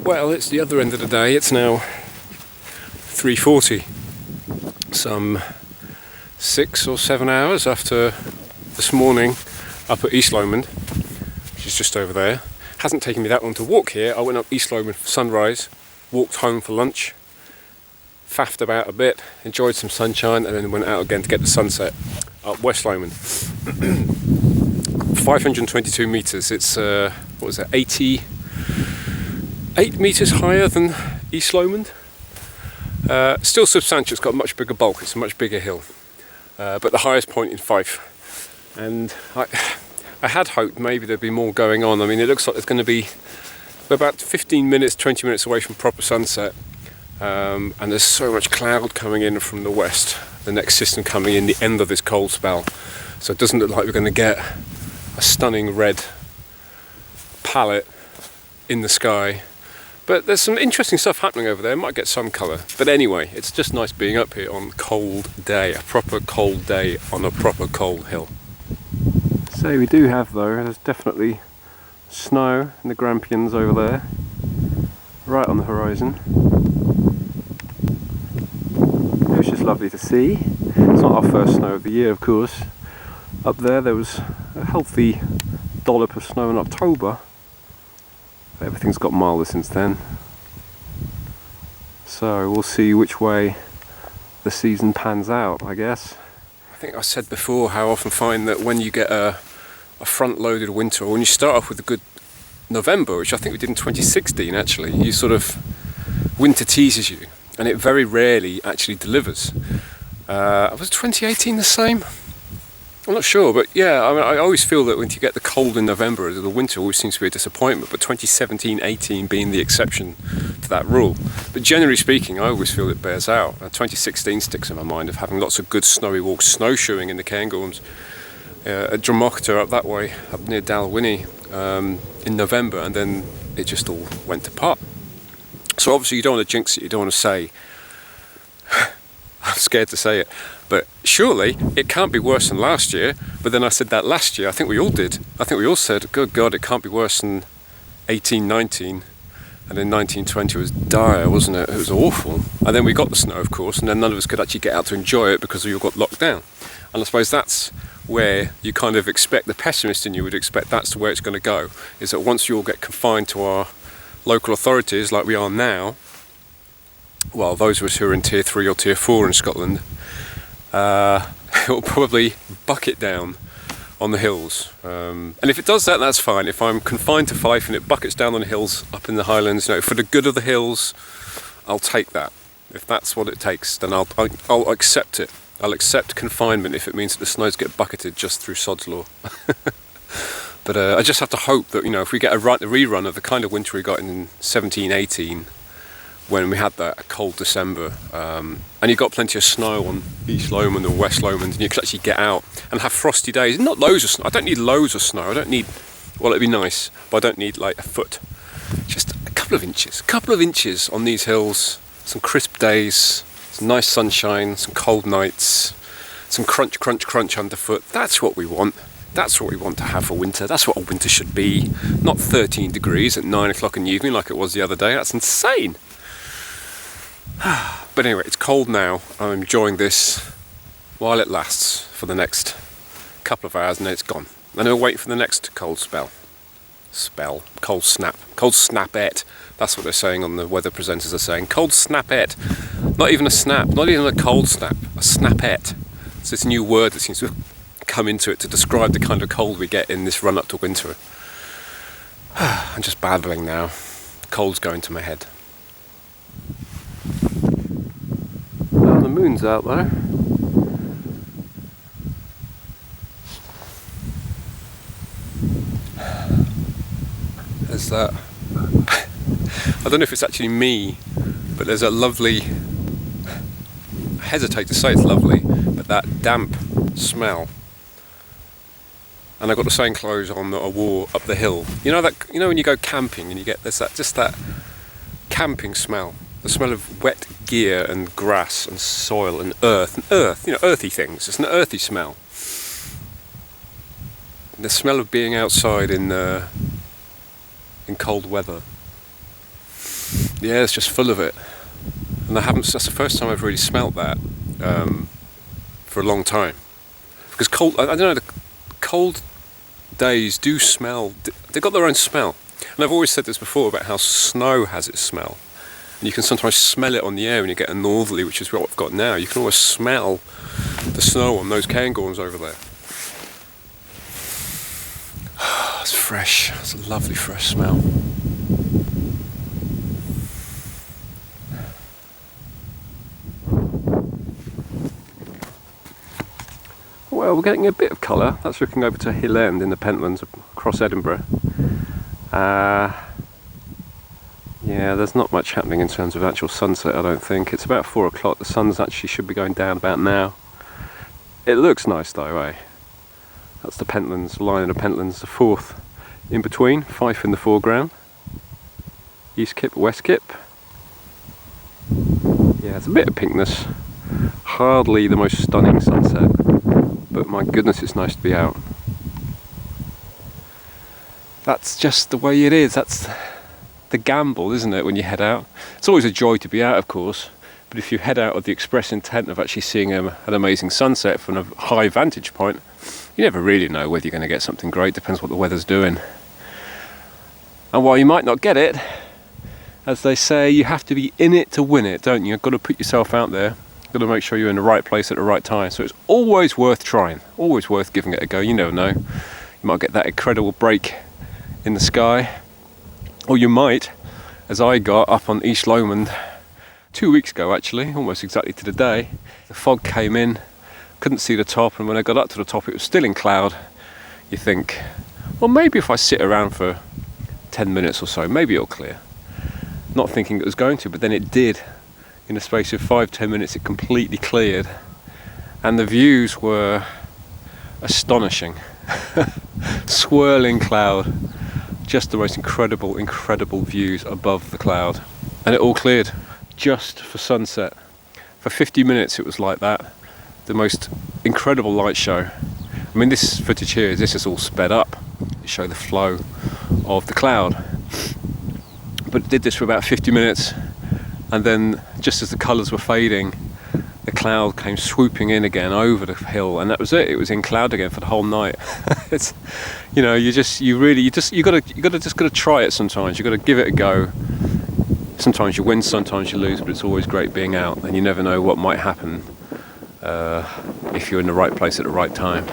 Well, it's the other end of the day. It's now 3:40. Some 6 or 7 hours after this morning up at East Lomond, which is just over there. Hasn't taken me that long to walk here. I went up East Lomond for sunrise, walked home for lunch, faffed about a bit, enjoyed some sunshine, and then went out again to get the sunset up West Lomond. 522 metres. It's 88 metres higher than East Lomond. Still substantial. It's got a much bigger bulk. It's a much bigger hill, but the highest point in Fife. And I had hoped maybe there'd be more going on. I mean, it looks like there's going to be about 15 minutes, 20 minutes away from proper sunset. And there's so much cloud coming in from the west. The next system coming in, the end of this cold spell. So it doesn't look like we're going to get a stunning red palette in the sky. But there's some interesting stuff happening over there. Might get some colour. But anyway, it's just nice being up here on a cold day. A proper cold day on a proper cold hill. So we do have, though, there's definitely snow in the Grampians over there. Right on the horizon. Which is lovely to see. It's not our first snow of the year, of course. Up there was a healthy dollop of snow in October. Everything's got milder since then. So we'll see which way the season pans out, I guess. I think I said before how I often find that when you get a front-loaded winter, or when you start off with a good November, which I think we did in 2016 actually, you sort of, winter teases you, and it very rarely actually delivers. Was 2018 the same? I'm not sure, but yeah, I mean, I always feel that when you get the cold in November, the winter always seems to be a disappointment, but 2017-18 being the exception to that rule. But generally speaking, I always feel it bears out. 2016 sticks in my mind of having lots of good snowy walks, snowshoeing in the Cairngorms, at Dromocta up that way, up near Dalwhinnie, in November, and then it just all went to pot. So obviously you don't want to jinx it, you don't want to say, I'm scared to say it, but surely it can't be worse than last year. But then I said that last year, I think we all did. I think we all said, good God, it can't be worse than 18-19. And then 19-20 was dire, wasn't it? It was awful. And then we got the snow, of course, and then none of us could actually get out to enjoy it because we all got locked down. And I suppose that's where you kind of expect, the pessimist in you would expect that's the way it's going to go, is that once you all get confined to our local authorities like we are now, well, those of us who are in Tier 3 or Tier 4 in Scotland, it will probably bucket down on the hills. And if it does that, that's fine. If I'm confined to Fife and it buckets down on the hills up in the Highlands, for the good of the hills, I'll take that. If that's what it takes, then I'll accept it. I'll accept confinement if it means that the snows get bucketed just through sod's law. But I just have to hope that, if we get a rerun of the kind of winter we got in 17-18, when we had that cold December, and you got plenty of snow on East Lomond or West Lomond, and you could actually get out and have frosty days. Not loads of snow. I don't need loads of snow. I don't need, well, it'd be nice, but I don't need like a foot. Just a couple of inches on these hills, some crisp days, some nice sunshine, some cold nights, some crunch, crunch, crunch underfoot. That's what we want. That's what we want to have for winter. That's what a winter should be. Not 13 degrees at 9 o'clock in the evening like it was the other day. That's insane. But anyway, it's cold now. I'm enjoying this while it lasts for the next couple of hours, and then it's gone. And I'll wait for the next cold spell. Cold snapette. That's what they're saying on the weather presenters are saying. Cold snapette. Not even a snap, not even a cold snap, a snapette. It's this new word that seems to come into it to describe the kind of cold we get in this run up to winter. I'm just babbling now. The cold's going to my head. Oh, the moon's out there. There's that. I don't know if it's actually me, but there's a lovely, I hesitate to say it's lovely, but that damp smell. And I got the same clothes on that I wore up the hill. You know when you go camping and you get that camping smell. The smell of wet gear and grass and soil and earth, earthy things. It's an earthy smell. The smell of being outside in cold weather. Yeah, it's just full of it. And that's the first time I've really smelt that for a long time. Because I don't know, the cold days do smell, they've got their own smell. And I've always said this before about how snow has its smell. And you can sometimes smell it on the air when you get a northerly, which is what I've got now. You can always smell the snow on those cairngorms over there. It's fresh, it's a lovely fresh smell. Well, we're getting a bit of colour. That's looking over to Hill End in the Pentlands across Edinburgh. Yeah, there's not much happening in terms of actual sunset, I don't think. It's about 4 o'clock. The sun's actually should be going down about now. It looks nice though, eh? That's the Pentlands, line of Pentlands, the fourth in between, Fife in the foreground. East Kip, West Kip. Yeah, it's a bit of pinkness. Hardly the most stunning sunset, but my goodness, it's nice to be out. That's just the way it is. That's the gamble, isn't it, when you head out? It's always a joy to be out, of course, but if you head out with the express intent of actually seeing an amazing sunset from a high vantage point, you never really know whether you're going to get something great. Depends what the weather's doing. And while you might not get it, as they say, you have to be in it to win it, don't you? You've got to put yourself out there. You've got to make sure you're in the right place at the right time. So it's always worth trying, always worth giving it a go. You never know. You might get that incredible break in the sky. Or you might, as I got up on East Lomond 2 weeks ago actually, almost exactly to the day. The fog came in, couldn't see the top, and when I got up to the top it was still in cloud. You think, well, maybe if I sit around for 10 minutes or so, maybe it'll clear. Not thinking it was going to, but then it did. In the space of 5-10 minutes it completely cleared, and the views were astonishing. Swirling cloud, just the most incredible views above the cloud, and it all cleared just for sunset. For 50 minutes it was like that. The most incredible light show. I mean, this footage here, this is all sped up to show the flow of the cloud, but it did this for about 50 minutes, and then just as the colours were fading, the cloud came swooping in again over the hill, and that was it. It was in cloud again for the whole night. It's, you know, you gotta try it sometimes. You gotta give it a go. Sometimes you win, sometimes you lose, but it's always great being out, and you never know what might happen if you're in the right place at the right time.